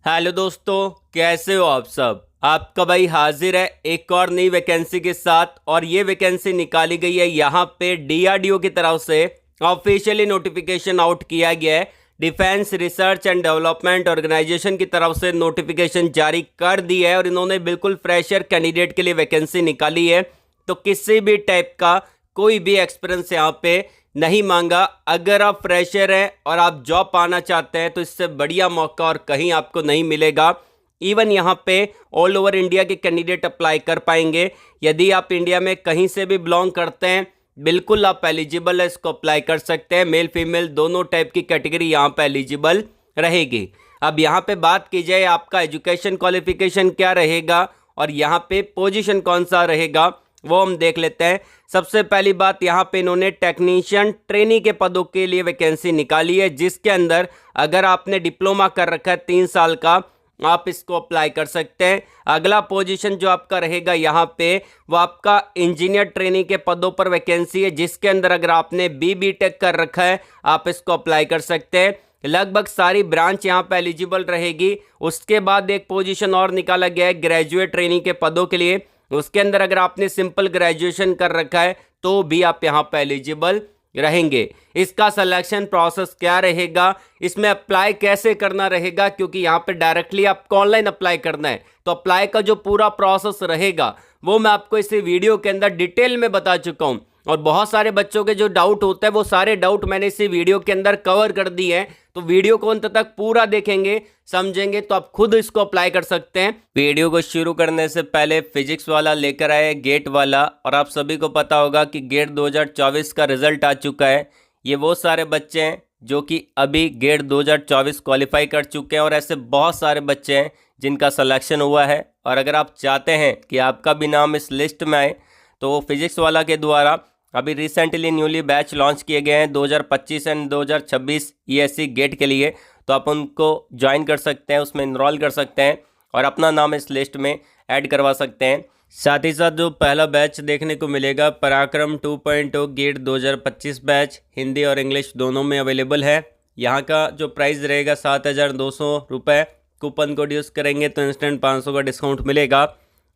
Hello दोस्तों, कैसे हो आप सब। आपका भाई हाजिर है एक और नई वैकेंसी के साथ। और ये वैकेंसी निकाली गई है यहाँ पे डीआरडीओ की तरफ से। ऑफिशियली नोटिफिकेशन आउट किया गया है। Defence Research and Development Organisation की तरफ से नोटिफिकेशन जारी कर दी है और इन्होंने बिल्कुल फ्रेशर कैंडिडेट के लिए वैकेंसी निकाली है। तो किसी भी टाइप का कोई भी एक्सपीरियंस यहाँ पे नहीं मांगा। अगर आप फ्रेशर हैं और आप जॉब पाना चाहते हैं तो इससे बढ़िया मौका और कहीं आपको नहीं मिलेगा। इवन यहाँ पे ऑल ओवर इंडिया के कैंडिडेट अप्लाई कर पाएंगे। यदि आप इंडिया में कहीं से भी बिलोंग करते हैं, बिल्कुल आप एलिजिबल है, इसको अप्लाई कर सकते हैं। मेल फीमेल दोनों टाइप की कैटेगरी यहाँ पे एलिजिबल रहेगी। अब यहाँ पे बात की जाए आपका एजुकेशन क्वालिफिकेशन क्या रहेगा और यहाँ पे पोजीशन कौन सा रहेगा वो हम देख लेते हैं। सबसे पहली बात, यहाँ पे इन्होंने टेक्नीशियन ट्रेनी के पदों के लिए वैकेंसी निकाली है, जिसके अंदर अगर आपने डिप्लोमा कर रखा है 3 साल का, आप इसको अप्लाई कर सकते हैं। अगला पोजीशन जो आपका रहेगा यहाँ पे वो आपका इंजीनियर ट्रेनी के पदों पर वैकेंसी है, जिसके अंदर अगर आपने BTech कर रखा है आप इसको अप्लाई कर सकते हैं। लगभग सारी ब्रांच यहाँ पे एलिजिबल रहेगी। उसके बाद एक पोजीशन और निकाला गया है ग्रेजुएट ट्रेनी के पदों के लिए। उसके अंदर अगर आपने सिंपल ग्रेजुएशन कर रखा है तो भी आप यहाँ पे एलिजिबल रहेंगे। इसका सिलेक्शन प्रोसेस क्या रहेगा, इसमें अप्लाई कैसे करना रहेगा, क्योंकि यहाँ पे डायरेक्टली आपको ऑनलाइन अप्लाई करना है। तो अप्लाई का जो पूरा प्रोसेस रहेगा वो मैं आपको इसी वीडियो के अंदर डिटेल में बता चुका हूँ। और बहुत सारे बच्चों के जो डाउट होते हैं वो सारे डाउट मैंने इसी वीडियो के अंदर कवर कर दिए हैं। तो वीडियो को अंत तक पूरा देखेंगे, समझेंगे तो आप खुद इसको अप्लाई कर सकते हैं। वीडियो को शुरू करने से पहले फिजिक्स वाला लेकर आए गेट वाला। और आप सभी को पता होगा कि गेट 2024 का रिजल्ट आ चुका है। ये वो सारे बच्चे हैं जो कि अभी गेट 2024 क्वालिफाई कर चुके हैं और ऐसे बहुत सारे बच्चे हैं जिनका सिलेक्शन हुआ है। और अगर आप चाहते हैं कि आपका भी नाम इस लिस्ट में आए तो फिजिक्स वाला के द्वारा अभी रिसेंटली न्यूली बैच लॉन्च किए गए हैं 2025 एंड 2026 ESE गेट के लिए। तो आप उनको ज्वाइन कर सकते हैं, उसमें इनरोल कर सकते हैं और अपना नाम इस लिस्ट में ऐड करवा सकते हैं। साथ ही साथ जो पहला बैच देखने को मिलेगा पराक्रम 2.0 गेट 2025 बैच हिंदी और इंग्लिश दोनों में अवेलेबल है। यहाँ का जो प्राइस रहेगा 7,200 रुपये। कूपन कोड यूज़ करेंगे तो इंस्टेंट 500 का डिस्काउंट मिलेगा।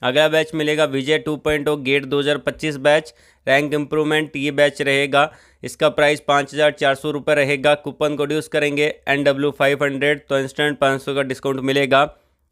अगला बैच मिलेगा विजय 2.0 गेट 2025 बैच रैंक इम्प्रूवमेंट, ये बैच रहेगा। इसका प्राइस 5,400 रुपये रहेगा। कूपन कोड यूज़ करेंगे NW500 तो इंस्टेंट 500 का डिस्काउंट मिलेगा।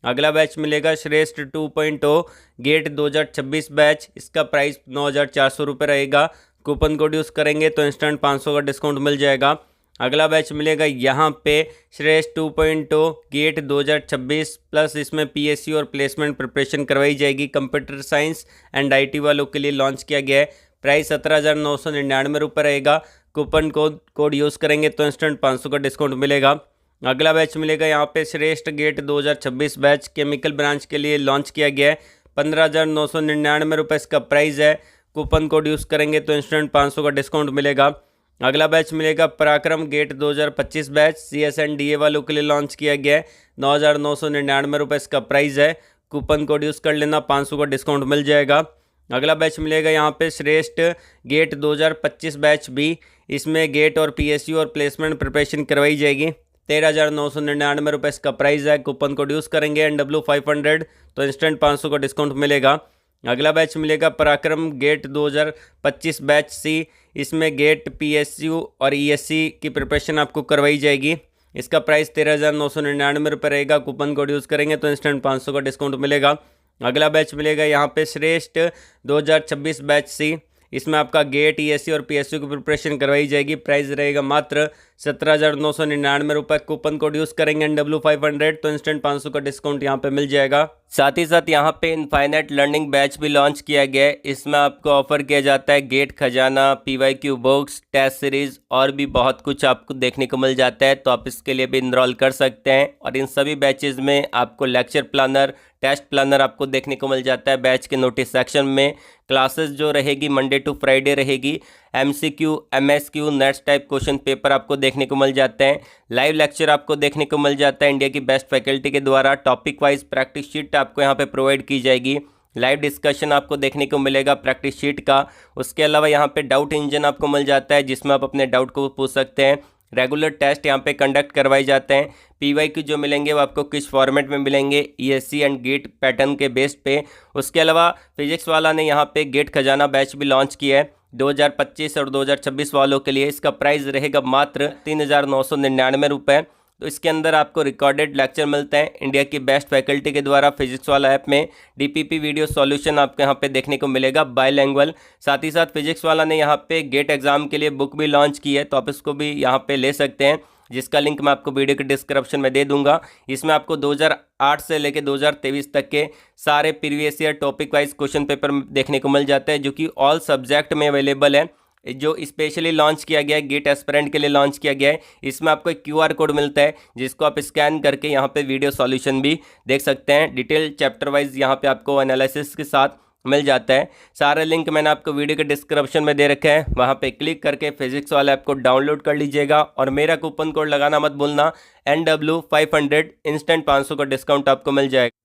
अगला बैच मिलेगा श्रेष्ठ 2.0 गेट 2026 बैच, इसका प्राइस 9,400 रुपये रहेगा। कूपन कोड यूज़ करेंगे तो इंस्टेंट 500 का डिस्काउंट मिल जाएगा। अगला बैच मिलेगा यहाँ पे श्रेष्ठ 2.0 गेट 2026 प्लस, इसमें PSC और प्लेसमेंट प्रिपरेशन करवाई जाएगी। कंप्यूटर साइंस एंड IT वालों के लिए लॉन्च किया गया है। प्राइस 17,999 रुपये रहेगा। कूपन कोड यूज़ करेंगे तो इंस्टेंट 500 का डिस्काउंट मिलेगा। अगला बैच मिलेगा यहाँ पे श्रेष्ठ गेट 2026 बैच केमिकल ब्रांच के लिए लॉन्च किया गया है। 15,999 रुपये इसका प्राइस है। कूपन कोड यूज़ करेंगे तो इंस्टेंट 500 का डिस्काउंट मिलेगा। अगला बैच मिलेगा Parakram GATE 2025 batch CS and DA वालों के लिए लॉन्च किया गया है। 9,999 रुपये इसका प्राइस है। कूपन कोड यूज़ कर लेना, 500 का डिस्काउंट मिल जाएगा। अगला बैच मिलेगा यहाँ पे श्रेष्ठ गेट 2025 बैच भी, इसमें गेट और PSC और प्लेसमेंट प्रिपरेशन करवाई जाएगी। 13,999 रुपये इसका प्राइस है। कूपन कोड यूज़ करेंगे NW500 तो इंस्टेंट 500 का डिस्काउंट मिलेगा। अगला बैच मिलेगा पराक्रम गेट 2025 बैच C, इसमें गेट PSU और ESC की प्रिपरेशन आपको करवाई जाएगी। इसका प्राइस 13,999 रुपये रहेगा। कूपन कोड यूज़ करेंगे तो इंस्टेंट 500 का डिस्काउंट मिलेगा। अगला बैच मिलेगा यहाँ पे श्रेष्ठ 2026 बैच C, इसमें आपका गेट ESC और PSU की प्रिपरेशन करवाई जाएगी। प्राइस रहेगा मात्र 17,999 रुपये। कूपन कोड यूज़ करेंगे NW500 तो इंस्टेंट 500 का डिस्काउंट यहाँ पे मिल जाएगा। साथ ही साथ यहाँ पे इनफाइनाइट लर्निंग बैच भी लॉन्च किया गया है। इसमें आपको ऑफर किया जाता है गेट खजाना, PYQ बुक्स, टेस्ट सीरीज और भी बहुत कुछ आपको देखने को मिल जाता है। तो आप इसके लिए भी इनरोल कर सकते हैं। और इन सभी बैचेज में आपको लेक्चर प्लानर, टेस्ट प्लानर आपको देखने को मिल जाता है। बैच के नोटिस सेक्शन में क्लासेस जो रहेगी मंडे टू फ्राइडे रहेगी। MCQ, MSQ, nets type question paper आपको देखने को मिल जाते हैं। लाइव लेक्चर आपको देखने को मिल जाता है इंडिया की बेस्ट फैकल्टी के द्वारा। टॉपिक वाइज प्रैक्टिस शीट आपको यहाँ पे प्रोवाइड की जाएगी। लाइव डिस्कशन आपको देखने को मिलेगा प्रैक्टिस शीट का। उसके अलावा यहाँ पे डाउट इंजन आपको मिल जाता है जिसमें आप अपने डाउट को पूछ सकते हैं। रेगुलर टेस्ट यहाँ पे कंडक्ट करवाए जाते हैं। PYQ जो मिलेंगे वो आपको किस फॉर्मेट में मिलेंगे, ESC एंड गेट पैटर्न के बेस पे। उसके अलावा फिजिक्स वाला ने यहाँ पे गेट खजाना बैच भी लॉन्च किया है 2025 और 2026 वालों के लिए। इसका प्राइस रहेगा मात्र 3,999 रुपये। तो इसके अंदर आपको रिकॉर्डेड लेक्चर मिलते हैं इंडिया की बेस्ट फैकल्टी के द्वारा। फिजिक्स वाला ऐप में DPP वीडियो सॉल्यूशन आपको यहाँ पे देखने को मिलेगा बायलैंग्वेज। साथ ही साथ फिजिक्स वाला ने यहाँ पे गेट एग्जाम के लिए बुक भी लॉन्च की है, तो आप इसको भी यहाँ पे ले सकते हैं, जिसका लिंक मैं आपको वीडियो के डिस्क्रिप्शन में दे दूंगा। इसमें आपको 2008 से लेकर 2023 तक के सारे previous year topic wise question paper देखने को मिल जाते हैं, जो कि ऑल सब्जेक्ट में अवेलेबल है। जो स्पेशली लॉन्च किया गया है, गेट एस्पिरेंट के लिए लॉन्च किया गया है। इसमें आपको एक QR कोड मिलता है, जिसको आप स्कैन करके यहाँ पे वीडियो सॉल्यूशन भी देख सकते हैं। डिटेल चैप्टर वाइज यहाँ पे आपको एनालिसिस के साथ मिल जाता है। सारा लिंक मैंने आपको वीडियो के डिस्क्रिप्शन में दे रखा है, वहाँ पे क्लिक करके फिजिक्स वाला ऐप को डाउनलोड कर लीजिएगा और मेरा कूपन कोड लगाना मत भूलना, NW500 इंस्टेंट 500 का डिस्काउंट आपको मिल जाएगा।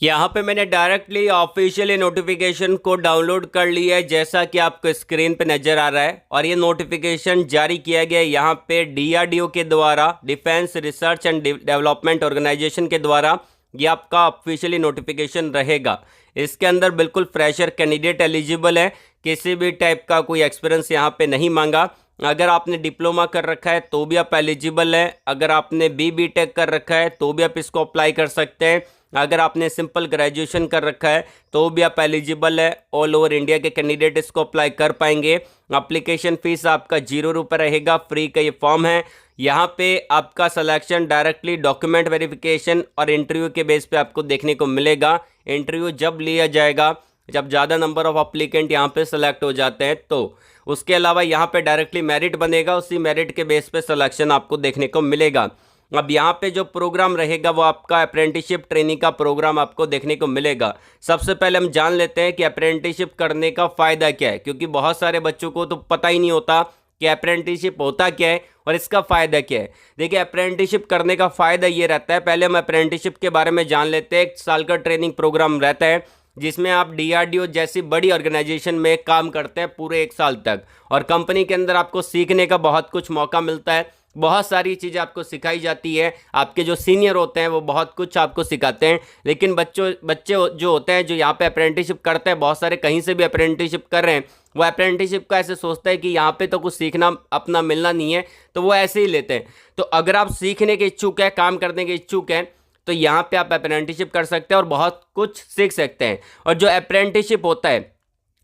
यहाँ पे मैंने डायरेक्टली ऑफिशियली नोटिफिकेशन को डाउनलोड कर लिया है, जैसा कि आपको स्क्रीन पे नजर आ रहा है। और ये नोटिफिकेशन जारी किया गया है यहाँ पे DRDO के द्वारा, Defence Research and Development Organisation के द्वारा। ये आपका ऑफिशियली नोटिफिकेशन रहेगा। इसके अंदर बिल्कुल फ्रेशर कैंडिडेट एलिजिबल है, किसी भी टाइप का कोई एक्सपीरियंस यहाँ पे नहीं मांगा। अगर आपने डिप्लोमा कर रखा है तो भी आप एलिजिबल है, अगर आपने BTech कर रखा है तो भी आप इसको अप्लाई कर सकते हैं, अगर आपने सिंपल ग्रेजुएशन कर रखा है तो भी आप एलिजिबल है। ऑल ओवर इंडिया के कैंडिडेट इसको अप्लाई कर पाएंगे। एप्लीकेशन फीस आपका 0 रुपये रहेगा, फ्री का ये फॉर्म है। यहाँ पे आपका सिलेक्शन डायरेक्टली डॉक्यूमेंट वेरिफिकेशन और इंटरव्यू के बेस पे आपको देखने को मिलेगा। इंटरव्यू जब लिया जाएगा जब ज़्यादा नंबर ऑफ अप्लीकेंट यहाँ पे सेलेक्ट हो जाते हैं तो। उसके अलावा यहाँ पे डायरेक्टली मेरिट बनेगा, उसी मेरिट के बेस पे सिलेक्शन आपको देखने को मिलेगा। अब यहाँ पे जो प्रोग्राम रहेगा वो आपका अप्रेंटिसशिप ट्रेनिंग का प्रोग्राम आपको देखने को मिलेगा। सबसे पहले हम जान लेते हैं कि अप्रेंटिसशिप करने का फ़ायदा क्या है, क्योंकि बहुत सारे बच्चों को तो पता ही नहीं होता कि अप्रेंटिसशिप होता क्या है और इसका फ़ायदा क्या है। देखिए, अप्रेंटिसशिप करने का फ़ायदा ये रहता है, पहले हम अप्रेंटिसशिप के बारे में जान लेते हैं। 1 साल का ट्रेनिंग प्रोग्राम रहता है, जिसमें आप DRDO जैसी बड़ी ऑर्गेनाइजेशन में काम करते हैं पूरे 1 साल तक, और कंपनी के अंदर आपको सीखने का बहुत कुछ मौका मिलता है। बहुत सारी चीज़ें आपको सिखाई जाती है, आपके जो सीनियर होते हैं वो बहुत कुछ आपको सिखाते हैं। लेकिन बच्चे जो होते हैं, जो यहाँ पे अप्रेंटिसशिप करते हैं, बहुत सारे कहीं से भी अप्रेंटिसशिप कर रहे हैं, वो अप्रेंटिसशिप का ऐसे सोचता है कि यहाँ पे तो कुछ सीखना अपना मिलना नहीं है, तो वो ऐसे ही लेते हैं। तो अगर आप सीखने के इच्छुक हैं, काम करने के इच्छुक हैं, तो यहाँ पे आप अप्रेंटिसशिप कर सकते हैं और बहुत कुछ सीख सकते हैं। और जो अप्रेंटिसशिप होता है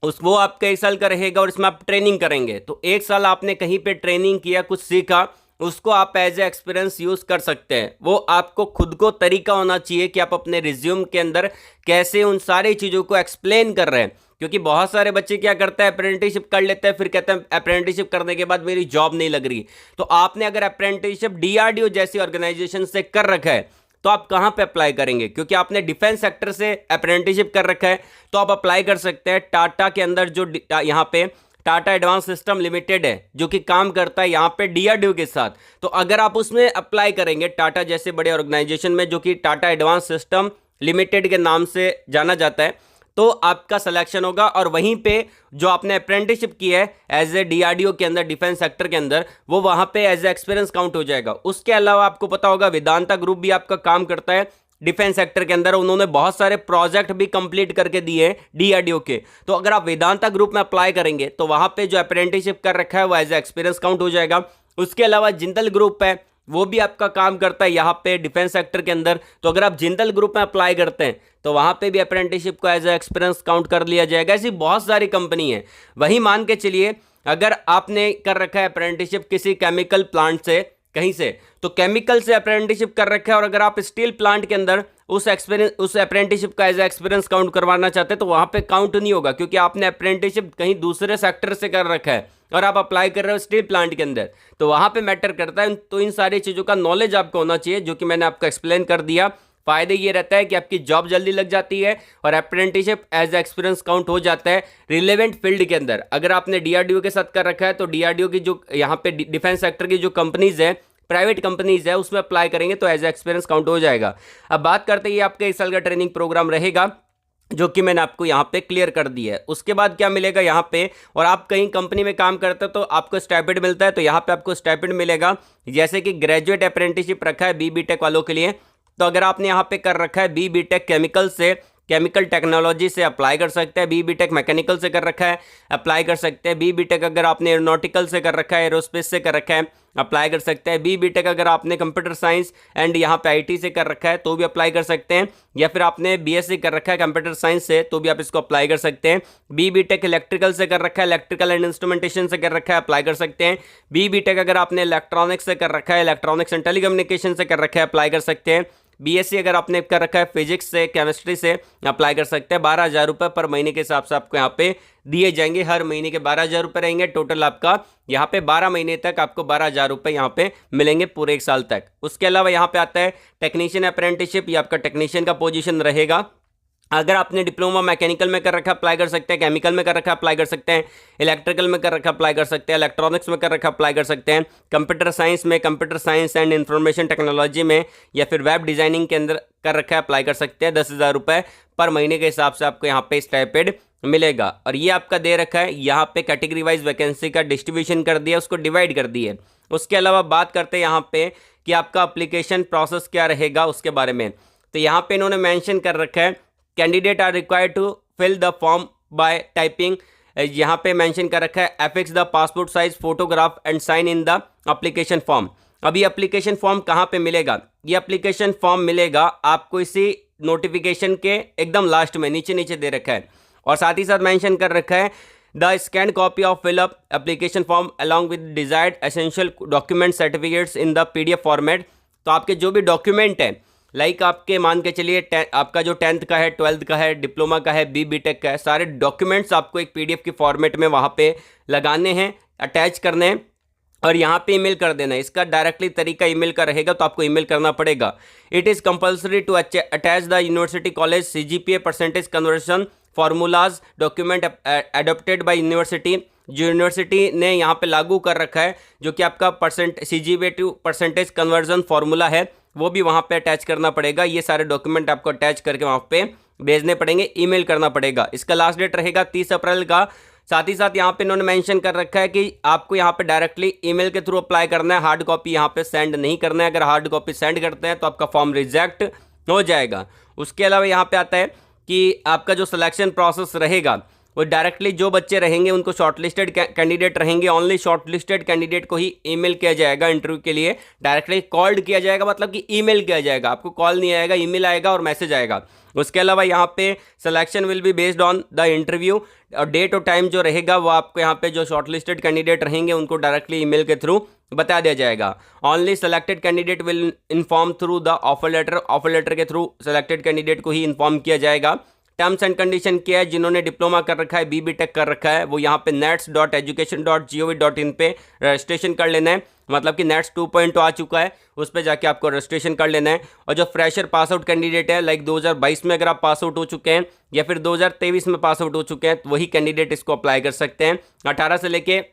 वो आपका 1 साल का रहेगा और इसमें आप ट्रेनिंग करेंगे। तो 1 साल आपने कहीं पे ट्रेनिंग किया, कुछ सीखा, उसको आप एज ए एक्सपीरियंस यूज़ कर सकते हैं। वो आपको खुद को तरीका होना चाहिए कि आप अपने रिज्यूम के अंदर कैसे उन सारी चीज़ों को एक्सप्लेन कर रहे हैं। क्योंकि बहुत सारे बच्चे क्या करते हैं, अप्रेंटिसशिप कर लेते हैं, फिर कहते हैं अप्रेंटिसशिप करने के बाद मेरी जॉब नहीं लग रही। तो आपने अगर अप्रेंटिसशिप DRDO जैसी ऑर्गेनाइजेशन से कर रखा है तो आप कहाँ पे अप्लाई करेंगे, क्योंकि आपने डिफेंस सेक्टर से अप्रेंटिसशिप कर रखा है तो आप अप्लाई कर सकते हैं टाटा के अंदर, जो यहाँ पे टाटा एडवांस सिस्टम लिमिटेड है, जो कि काम करता है यहाँ पे DRDO के साथ। तो अगर आप उसमें अप्लाई करेंगे टाटा जैसे बड़े ऑर्गेनाइजेशन में, जो कि टाटा एडवांस सिस्टम लिमिटेड के नाम से जाना जाता है, तो आपका सिलेक्शन होगा। और वहीं पे जो आपने अप्रेंटिसशिप की है एज ए DRDO के अंदर, डिफेंस सेक्टर के अंदर, वो वहां पे एज ए एक्सपीरियंस काउंट हो जाएगा। उसके अलावा आपको पता होगा वेदांता ग्रुप भी आपका काम करता है डिफेंस सेक्टर के अंदर, उन्होंने बहुत सारे प्रोजेक्ट भी कंप्लीट करके दिए हैं DRDO के। तो अगर आप वेदांता ग्रुप में अप्लाई करेंगे तो वहां पे जो अप्रेंटिसशिप कर रखा है वो एज ए एक्सपीरियंस काउंट हो जाएगा। उसके अलावा जिंदल ग्रुप है, वो भी आपका काम करता है यहाँ पे डिफेंस सेक्टर के अंदर। तो अगर आप जिंदल ग्रुप में अप्लाई करते हैं तो वहाँ पे भी अप्रेंटिसशिप को एज ए एक्सपीरियंस काउंट कर लिया जाएगा। ऐसी बहुत सारी कंपनी है। वहीं मान के चलिए, अगर आपने कर रखा है अप्रेंटिसशिप किसी केमिकल प्लांट से, कहीं से, तो केमिकल से अप्रेंटिसशिप कर रखा है, और अगर आप स्टील प्लांट के अंदर उस अप्रेंटिसशिप का एज ए एक्सपीरियंस काउंट करवाना चाहते हैं तो वहाँ पे काउंट नहीं होगा, क्योंकि आपने अप्रेंटिसशिप कहीं दूसरे सेक्टर से कर रखा है और आप अप्लाई कर रहे हो स्टील प्लांट के अंदर, तो वहाँ पे मैटर करता है। तो इन सारी चीज़ों का नॉलेज आपको होना चाहिए, जो कि मैंने आपको एक्सप्लेन कर दिया। फायदे ये रहता है कि आपकी जॉब जल्दी लग जाती है और अप्रेंटिसशिप एज एक्सपीरियंस काउंट हो जाता है रिलेवेंट फील्ड के अंदर। अगर आपने DRDO के साथ कर रखा है तो DRDO की जो यहाँ पे डिफेंस सेक्टर की जो कंपनीज है, प्राइवेट कंपनीज है, उसमें अप्लाई करेंगे तो एज एक्सपीरियंस काउंट हो जाएगा। अब बात करते हैं, ये आपका 1 साल का ट्रेनिंग प्रोग्राम रहेगा। जो कि मैंने आपको यहाँ पे क्लियर कर दिया है। उसके बाद क्या मिलेगा यहाँ पे, और आप कहीं कंपनी में काम करते हो तो आपको स्टाइपेंड मिलता है, तो यहाँ पे आपको स्टाइपेंड मिलेगा। जैसे कि ग्रेजुएट अप्रेंटिसशिप रखा है बी बीटेक वालों के लिए, तो अगर आपने यहाँ पे कर रखा है बी बीटेक केमिकल से, केमिकल टेक्नोलॉजी से अप्लाई कर सकते हैं। बी बीटेक मैकेनिकल से कर रखा है, अप्लाई कर सकते हैं। बी बीटेक अगर आपने एरोनॉटिकल से कर रखा है, एरोस्पेस से कर रखा है, अप्लाई कर सकते हैं। बी बीटेक अगर आपने कंप्यूटर साइंस एंड यहाँ पे आईटी से कर रखा है तो भी अप्लाई कर सकते हैं, या फिर आपने बीएससी कर रखा है कंप्यूटर साइंस से तो भी आप इसको अप्लाई कर सकते हैं। बी बीटेक इलेक्ट्रिकल से कर रखा है, इलेक्ट्रिकल एंड इंस्ट्रूमेंटेशन से कर रखा है, अप्लाई कर सकते हैं। बी बीटेक अगर आपने इलेक्ट्रॉनिक्स से कर रखा है, इलेक्ट्रॉनिक्स एंड टेलीकम्युनिकेशन से कर रखा है, अप्लाई कर सकते हैं। बीएससी अगर आपने कर रखा है फिजिक्स से, केमिस्ट्री से, अप्लाई कर सकते हैं। 12,000 रुपये पर महीने के हिसाब से आपको यहाँ पे दिए जाएंगे। हर महीने के 12,000 रुपये रहेंगे टोटल आपका यहाँ पे 12 महीने तक आपको 12,000 रुपये यहाँ पे मिलेंगे पूरे एक साल तक। उसके अलावा यहाँ पे आता है टेक्नीशियन अप्रेंटिसशिप, ये आपका टेक्नीशियन का पोजीशन रहेगा। अगर आपने डिप्लोमा मैकेनिकल में कर रखा अप्लाई कर सकते हैं, केमिकल में कर रखा अप्लाई कर सकते हैं, इलेक्ट्रिकल में कर रखा अप्लाई कर सकते हैं, इलेक्ट्रॉनिक्स में कर रखा अप्लाई कर सकते हैं, कंप्यूटर साइंस में, computer science and information technology में, या फिर वेब डिजाइनिंग के अंदर कर रखा है अप्लाई कर सकते हैं। 10,000 रुपये पर महीने के हिसाब से आपको यहाँ पे स्टाइपेंड मिलेगा। और ये आपका दे रखा है यहाँ पे कैटेगरी वाइज वैकेंसी का डिस्ट्रीब्यूशन कर दिया, उसको डिवाइड कर दिए। उसके अलावा बात करते हैं यहाँ पे कि आपका अप्लीकेशन प्रोसेस क्या रहेगा उसके बारे में। तो यहाँ पे इन्होंने मेंशन कर रखा है candidate are required to fill the form by typing, यहाँ पे मेंशन कर रखा है affix the passport size photograph and sign in the application form. अभी एप्लीकेशन फॉर्म कहाँ पे मिलेगा? ये एप्लीकेशन फॉर्म मिलेगा आपको इसी नोटिफिकेशन के एकदम लास्ट में, नीचे नीचे दे रखा है। और साथ ही साथ मेंशन कर रखा है the scan copy of fill up application form along with desired essential document certificates in the PDF format. तो आपके जो भी डॉक्यूमेंट है, लाइक आपके मान के चलिए आपका जो 10th का है, 12th का है, डिप्लोमा का है, बी बीटेक का है, सारे डॉक्यूमेंट्स आपको एक पीडीएफ की फॉर्मेट में वहाँ पे लगाने हैं, अटैच करने हैं और यहाँ पे ईमेल कर देना है। इसका डायरेक्टली तरीका ईमेल का रहेगा, तो आपको ईमेल करना पड़ेगा। It is compulsory to attach the university college CGPA percentage conversion formulas document adopted by university, जो यूनिवर्सिटी ने यहाँ पे लागू कर रखा है, जो कि आपका CGPA to percentage conversion formula है, वो भी वहाँ पे अटैच करना पड़ेगा। ये सारे डॉक्यूमेंट आपको अटैच करके वहाँ पे भेजने पड़ेंगे, ईमेल करना पड़ेगा। इसका लास्ट डेट रहेगा 30 अप्रैल का। साथ ही साथ यहाँ पे इन्होंने मेंशन कर रखा है कि आपको यहाँ पे डायरेक्टली ईमेल के थ्रू अप्लाई करना है, हार्ड कॉपी यहाँ पे सेंड नहीं करना है। अगर हार्ड कॉपी सेंड करते हैं तो आपका फॉर्म रिजेक्ट हो जाएगा। उसके अलावा यहाँ पे आता है कि आपका जो सिलेक्शन प्रोसेस रहेगा वो डायरेक्टली जो बच्चे रहेंगे उनको शॉर्टलिस्टेड कैंडिडेट रहेंगे, ओनली शॉर्टलिस्टेड कैंडिडेट को ही ईमेल किया जाएगा इंटरव्यू के लिए। डायरेक्टली कॉल्ड किया जाएगा, मतलब कि ईमेल किया जाएगा, आपको कॉल नहीं आएगा, ईमेल आएगा और मैसेज आएगा। उसके अलावा यहाँ पे selection will be based on the interview, और डेट और टाइम जो रहेगा वो आपको यहाँ पे जो शॉर्टलिस्टेड कैंडिडेट रहेंगे उनको डायरेक्टली ईमेल के थ्रू बता दिया जाएगा। Only selected candidate will inform through the offer letter, offer letter के थ्रू सेलेक्टेड कैंडिडेट को ही इन्फॉर्म किया जाएगा। टर्म्स एंड कंडीशन क्या है? जिन्होंने डिप्लोमा कर रखा है, बी बीटेक कर रखा है, वो यहाँ पे nets.education.gov.in पे रजिस्ट्रेशन कर लेना है। मतलब कि नेट्स 2.0 आ चुका है, उस पर जाके आपको रजिस्ट्रेशन कर लेना है। और जो फ्रेशर पास आउट कैंडिडेट है, लाइक 2022 में अगर आप पास आउट हो चुके हैं या फिर 2023 में पास आउट हो चुके हैं, तो वही कैंडिडेट इसको अप्लाई कर सकते हैं। 18 से लेके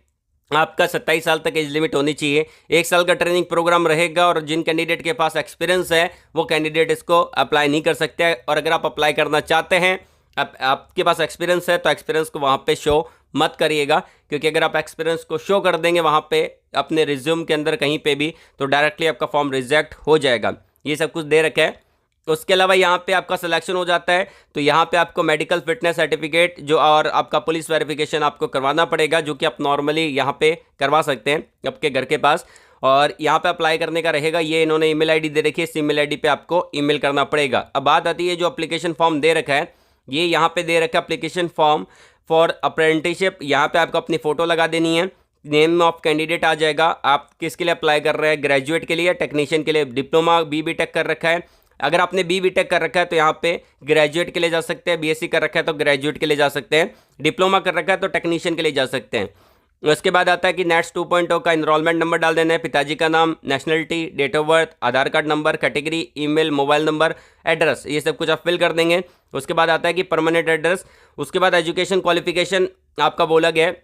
आपका 27 साल तक एज लिमिट होनी चाहिए। 1 साल का ट्रेनिंग प्रोग्राम रहेगा, और जिन कैंडिडेट के पास एक्सपीरियंस है वो कैंडिडेट इसको अप्लाई नहीं कर सकते। और अगर आप अप्लाई करना चाहते हैं, आपके पास एक्सपीरियंस है, तो एक्सपीरियंस को वहाँ पे शो मत करिएगा, क्योंकि अगर आप एक्सपीरियंस को शो कर देंगे वहाँ पे अपने रिज्यूम के अंदर कहीं पे भी, तो डायरेक्टली आपका फॉर्म रिजेक्ट हो जाएगा। ये सब कुछ दे रखा है। उसके अलावा यहाँ पे आपका सिलेक्शन हो जाता है तो यहाँ पे आपको मेडिकल फिटनेस सर्टिफिकेट जो और आपका पुलिस वेरिफिकेशन आपको करवाना पड़ेगा, जो कि आप नॉर्मली यहाँ पे करवा सकते हैं आपके घर के पास। और यहाँ पे अप्लाई करने का रहेगा, ये इन्होंने ईमेल आईडी दे रखी है, इस ईमेल आईडी पे आपको ईमेल करना पड़ेगा। अब बात आती है जो एप्लीकेशन फॉर्म दे रखा है, ये यहाँ पे दे रखा है एप्लीकेशन फॉर्म फॉर अप्रेंटिसशिप। यहाँ पे आपको अपनी फ़ोटो लगा देनी है, नेम ऑफ कैंडिडेट आ जाएगा, आप किसके लिए अप्लाई कर रहे हैं, ग्रेजुएट के लिए, टेक्नीशियन के लिए, डिप्लोमा बी बीटेक कर रखा है। अगर आपने बी बीटेक कर रखा है तो यहाँ पे ग्रेजुएट के लिए जा सकते हैं, बीएससी कर रखा है तो ग्रेजुएट के लिए जा सकते हैं, डिप्लोमा कर रखा है तो टेक्नीशियन के लिए जा सकते हैं। उसके बाद आता है कि नेट्स 2.0 का इनरोलमेंट नंबर डाल देना है, पिताजी का नाम, nationality, date of birth, Aadhaar card number, category, email, mobile number, address, ये सब कुछ आप फिल कर देंगे। उसके बाद आता है कि परमानेंट एड्रेस। उसके बाद एजुकेशन क्वालिफिकेशन आपका बोला गया है,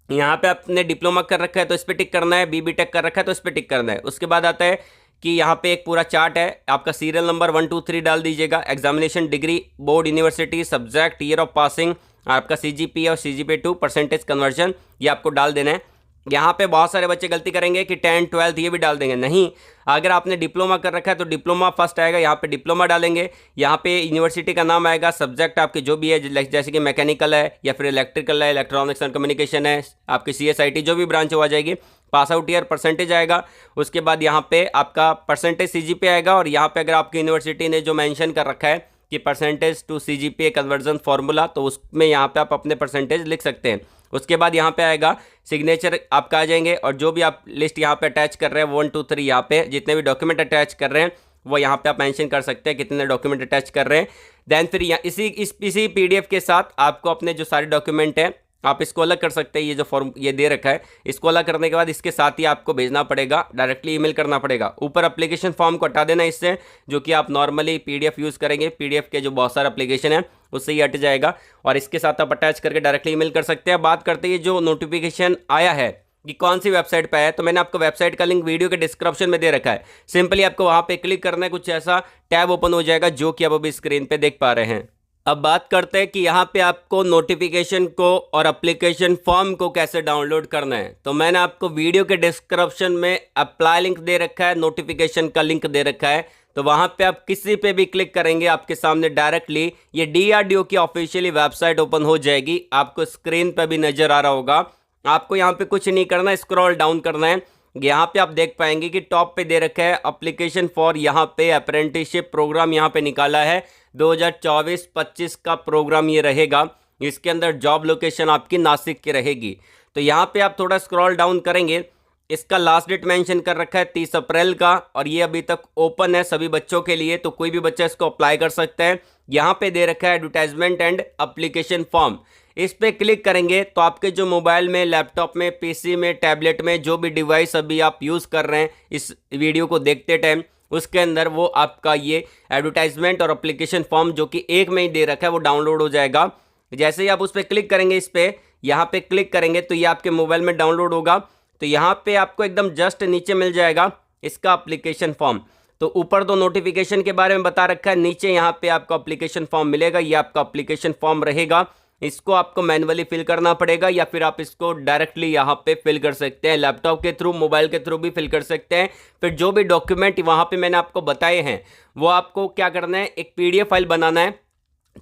यहाँ पे आपने डिप्लोमा कर रखा है तो इस पर टिक करना है, बी बीटेक कर रखा है तो इस पर टिक करना है। उसके बाद आता है कि यहाँ पे एक पूरा चार्ट है, आपका सीरियल नंबर 1 2 3 डाल दीजिएगा, examination degree, board, university, subject, year of passing, आपका CGPA और CGPA 2 परसेंटेज कन्वर्जन, ये आपको डाल देना है। यहाँ पे बहुत सारे बच्चे गलती करेंगे कि 10 12 ये भी डाल देंगे, नहीं, अगर आपने डिप्लोमा कर रखा है तो डिप्लोमा फर्स्ट आएगा, यहाँ पे डिप्लोमा डालेंगे, यहाँ पे यूनिवर्सिटी का नाम आएगा, सब्जेक्ट आपके जो भी है, जैसे कि मैकेनिकल है या फिर इलेक्ट्रिकल है, इलेक्ट्रॉनिक्स एंड कम्युनिकेशन है, आपकी CSIT जो भी ब्रांच हो आ जाएगी, पास आउट ईयर, परसेंटेज आएगा, उसके बाद यहाँ पे आपका परसेंटेज CGPA आएगा, और यहाँ पे अगर आपकी यूनिवर्सिटी ने जो मेंशन कर रखा है कि percentage to CGPA conversion formula, तो उसमें यहाँ पे आप अपने परसेंटेज लिख सकते हैं। उसके बाद यहाँ पे आएगा सिग्नेचर आपका आ जाएंगे, और जो भी आप लिस्ट यहाँ पे अटैच कर रहे हैं 1 2 3, यहाँ पे जितने भी डॉक्यूमेंट अटैच कर रहे हैं वो यहाँ पे आप मेंशन कर सकते हैं कितने डॉक्यूमेंट अटैच कर रहे हैं। देन फिर इसी PDF के साथ आपको अपने जो सारे डॉक्यूमेंट हैं आप इसको अलग कर सकते हैं, ये जो फॉर्म ये दे रखा है इसको अलग करने के बाद इसके साथ ही आपको भेजना पड़ेगा, डायरेक्टली ईमेल करना पड़ेगा। ऊपर एप्लीकेशन फॉर्म को हटा देना इससे, जो कि आप नॉर्मली PDF यूज़ करेंगे, PDF के जो बहुत सारे एप्लीकेशन है उससे ही हट जाएगा, और इसके साथ आप अटैच करके डायरेक्टली ईमेल कर सकते हैं। बात करते हैं जो नोटिफिकेशन आया है कि कौन सी वेबसाइट पे है, तो मैंने आपको वेबसाइट का लिंक वीडियो के डिस्क्रिप्शन में दे रखा है, सिंपली आपको वहाँ पे क्लिक करना है, कुछ ऐसा टैब ओपन हो जाएगा जो कि आप अभी स्क्रीन पे देख पा रहे हैं। अब बात करते हैं कि यहाँ पे आपको नोटिफिकेशन को और एप्लीकेशन फॉर्म को कैसे डाउनलोड करना है। तो मैंने आपको वीडियो के डिस्क्रिप्शन में अप्लाई लिंक दे रखा है, नोटिफिकेशन का लिंक दे रखा है, तो वहाँ पे आप किसी पे भी क्लिक करेंगे आपके सामने डायरेक्टली ये DRDO की ऑफिशियली वेबसाइट ओपन हो जाएगी, आपको स्क्रीन पर भी नजर आ रहा होगा। आपको यहाँ पे कुछ नहीं करना है, स्क्रॉल डाउन करना है, यहाँ पे आप देख पाएंगे कि टॉप पे दे रखा है एप्लीकेशन फॉर, यहाँ पे अप्रेंटिसशिप प्रोग्राम यहाँ पे निकाला है 2024-25 का प्रोग्राम ये रहेगा। इसके अंदर जॉब लोकेशन आपकी नासिक की रहेगी। तो यहाँ पे आप थोड़ा स्क्रॉल डाउन करेंगे, इसका लास्ट डेट मेंशन कर रखा है 30 अप्रैल का, और ये अभी तक ओपन है सभी बच्चों के लिए, तो कोई भी बच्चा इसको अप्लाई कर सकता है। यहाँ पे दे रखा है एडवर्टाइजमेंट एंड एप्लीकेशन फॉर्म, इस पे क्लिक करेंगे तो आपके जो मोबाइल में, लैपटॉप में, PC में, टैबलेट में, जो भी डिवाइस अभी आप यूज़ कर रहे हैं इस वीडियो को देखते टाइम, उसके अंदर वो आपका ये एडवर्टाइजमेंट और एप्लीकेशन फॉर्म जो कि एक में ही दे रखा है वो डाउनलोड हो जाएगा। जैसे ही आप उस पर क्लिक करेंगे, इस पर यहाँ पे क्लिक करेंगे तो ये आपके मोबाइल में डाउनलोड होगा। तो यहाँ पे आपको एकदम जस्ट नीचे मिल जाएगा इसका एप्लीकेशन फॉर्म। तो ऊपर दो नोटिफिकेशन के बारे में बता रखा है, नीचे यहाँ पे आपको एप्लीकेशन फॉर्म मिलेगा, ये आपका एप्लीकेशन फॉर्म रहेगा। इसको आपको मैन्युअली फिल करना पड़ेगा, या फिर आप इसको डायरेक्टली यहाँ पे फिल कर सकते हैं, लैपटॉप के थ्रू, मोबाइल के थ्रू भी फिल कर सकते हैं। फिर जो भी डॉक्यूमेंट वहाँ पे मैंने आपको बताए हैं वो आपको क्या करना है, एक PDF फाइल बनाना है।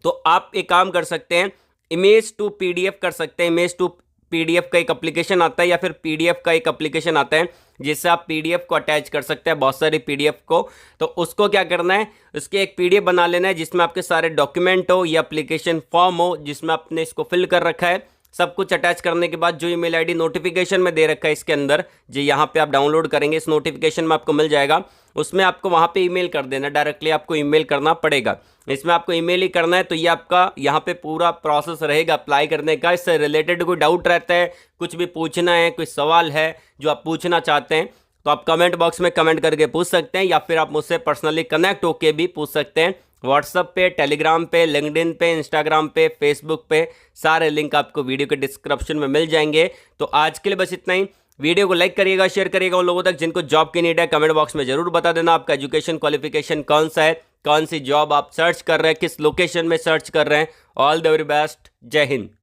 तो आप एक काम कर सकते हैं, इमेज टू PDF कर सकते हैं। इमेज टू PDF का एक एप्लीकेशन आता है, या फिर PDF का एक एप्लीकेशन आता है जिससे आप PDF को अटैच कर सकते हैं, बहुत सारी PDF को। तो उसको क्या करना है, उसके एक PDF बना लेना है जिसमें आपके सारे डॉक्यूमेंट हो या एप्लीकेशन फॉर्म हो जिसमें आपने इसको फिल कर रखा है। सब कुछ अटैच करने के बाद जो ईमेल आईडी नोटिफिकेशन में दे रखा है इसके अंदर, जो यहाँ पे आप डाउनलोड करेंगे इस नोटिफिकेशन में आपको मिल जाएगा, उसमें आपको वहाँ पे ईमेल कर देना, डायरेक्टली आपको ईमेल करना पड़ेगा। इसमें आपको ईमेल ही करना है। तो ये आपका यहाँ पे पूरा प्रोसेस रहेगा अप्लाई करने का। इससे रिलेटेड कोई डाउट रहता है, कुछ भी पूछना है, कोई सवाल है जो आप पूछना चाहते हैं, तो आप कमेंट बॉक्स में कमेंट करके पूछ सकते हैं, या फिर आप मुझसे पर्सनली कनेक्ट होके भी पूछ सकते हैं। व्हाट्सएप पे, टेलीग्राम पे, लिंक्डइन पे, इंस्टाग्राम पे, फेसबुक पे, सारे लिंक आपको वीडियो के डिस्क्रिप्शन में मिल जाएंगे। तो आज के लिए बस इतना ही। वीडियो को लाइक करिएगा, शेयर करिएगा उन लोगों तक जिनको जॉब की नीड है। कमेंट बॉक्स में जरूर बता देना आपका एजुकेशन क्वालिफिकेशन कौन सा है, कौन सी जॉब आप सर्च कर रहे हैं, किस लोकेशन में सर्च कर रहे हैं। ऑल द वेरी बेस्ट, जय हिंद।